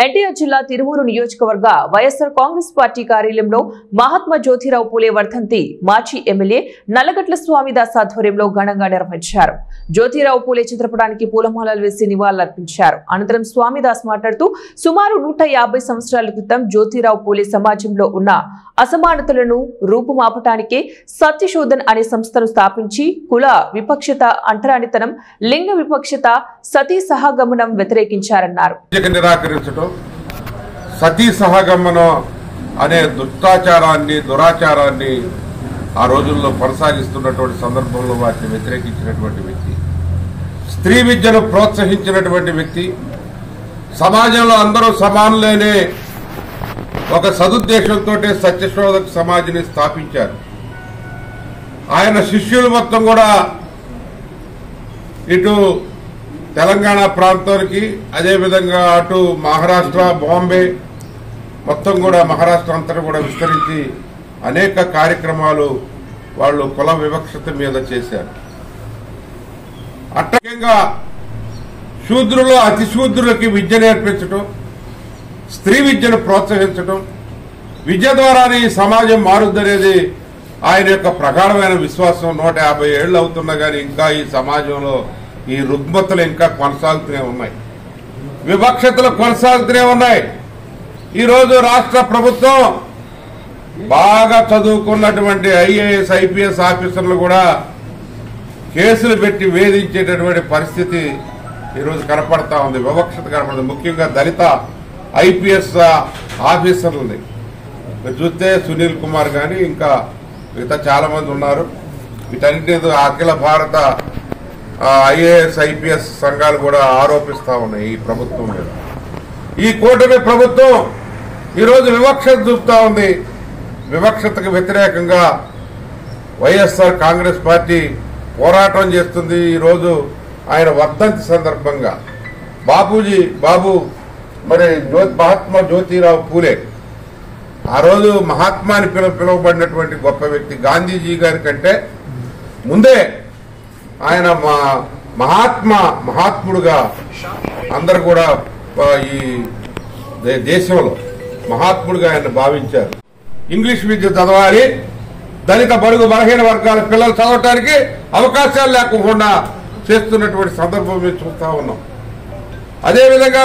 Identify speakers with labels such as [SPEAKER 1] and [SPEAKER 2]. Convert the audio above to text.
[SPEAKER 1] ఎన్టీఆర్ జిల్లా తిరువూరు నియోజకవర్గ వైఎస్ఆర్ కాంగ్రెస్ పార్టీ కార్యాలయంలో మహాత్మా జ్యోతిరావు పూలే వర్ధంతి మాజీ ఎమ్మెల్యే నల్లగట్ల స్వామిదాస్ ఆధ్వర్యంలో ఘనంగా నిర్వహించారు. జ్యోతిరావు పూలే చిత్రపటానికి పూలమాలలు వేసి నివాళులర్పించారు. అనంతరం స్వామిదాస్ మాట్లాడుతూ సుమారు 150 సంవత్సరాల క్రితం జ్యోతిరావు పూలే సమాజంలో ఉన్న అసమానతలను రూపుమాపటానికే సత్యశోధన్ అనే సంస్థను స్థాపించి కుల విపక్షత, అంటరానితనం, లింగ విపక్షత, సతీ సహగమనం వ్యతిరేకించారన్నారు.
[SPEAKER 2] సతీ సహగమనం అనే దురాచారాన్ని ఆ రోజుల్లో కొనసాగిస్తున్నటువంటి సందర్భంలో వాటిని వ్యతిరేకించినటువంటి వ్యక్తి, స్త్రీ విద్యను ప్రోత్సహించినటువంటి వ్యక్తి, సమాజంలో అందరూ సమానులేనే ఒక సదుద్దేశంతో సత్యశోధక సమాజాన్ని స్థాపించారు. ఆయన శిష్యులు మొత్తం కూడా ఇటు తెలంగాణ ప్రాంతానికి, అదేవిధంగా అటు మహారాష్ట్ర, బాంబే మొత్తం కూడా మహారాష్ట్ర అంతా కూడా విస్తరించి అనేక కార్యక్రమాలు వాళ్ళు కుల వివక్షత మీద చేశారు. అట్టంగా శూద్రులు అతి శూద్రులకి విద్య నేర్పించడం, స్త్రీ విద్యను ప్రోత్సహించడం, విద్య ద్వారానే ఈ సమాజం మారుద్దనేది ఆయన యొక్క ప్రగాఢమైన విశ్వాసం. 150 ఏళ్లు అవుతున్నా కానీ ఇంకా ఈ సమాజంలో ఈ రుగ్మతలు ఇంకా కొనసాగుతూనే ఉన్నాయి, వివక్షతలు కొనసాగుతూనే ఉన్నాయి. ఈరోజు రాష్ట్ర ప్రభుత్వం బాగా చదువుకున్నటువంటి IAS, IPS ఆఫీసర్లు కూడా కేసులు పెట్టి వేధించేటటువంటి పరిస్థితి ఈరోజు కనపడతా ఉంది. వివక్షత కనపడుతుంది. ముఖ్యంగా దళిత IPS ఆఫీసర్లని మీరు చూస్తే సునీల్ కుమార్ కానీ ఇంకా మిగతా చాలా మంది ఉన్నారు. వీటన్నిటి అఖిల భారత IAS, IPS సంఘాలు కూడా ఆరోపిస్తా ఉన్నాయి ఈ ప్రభుత్వం మీద. ఈ కూటమి ప్రభుత్వం ఈరోజు వివక్షత చూపుతా ఉంది. వివక్షతకు వ్యతిరేకంగా వైఎస్ఆర్ కాంగ్రెస్ పార్టీ పోరాటం చేస్తుంది. ఈరోజు ఆయన వర్ధంతి సందర్భంగా బాబు మరి మహాత్మా జ్యోతిరావు పూలే ఆ రోజు మహాత్మాని పిలువబడినటువంటి గొప్ప వ్యక్తి. గాంధీజీ గారి కంటే ముందే ఆయన మహాత్ముడుగా అందరు కూడా ఈ దేశంలో మహాత్ముడుగా ఆయన భావించారు. ఇంగ్లీష్ విద్య చదవాలి, దళిత బడుగు బలహీన వర్గాల పిల్లలు చదవటానికి అవకాశాలు లేకుండా చేస్తున్నటువంటి సందర్భం మేము చూస్తా ఉన్నాం. అదేవిధంగా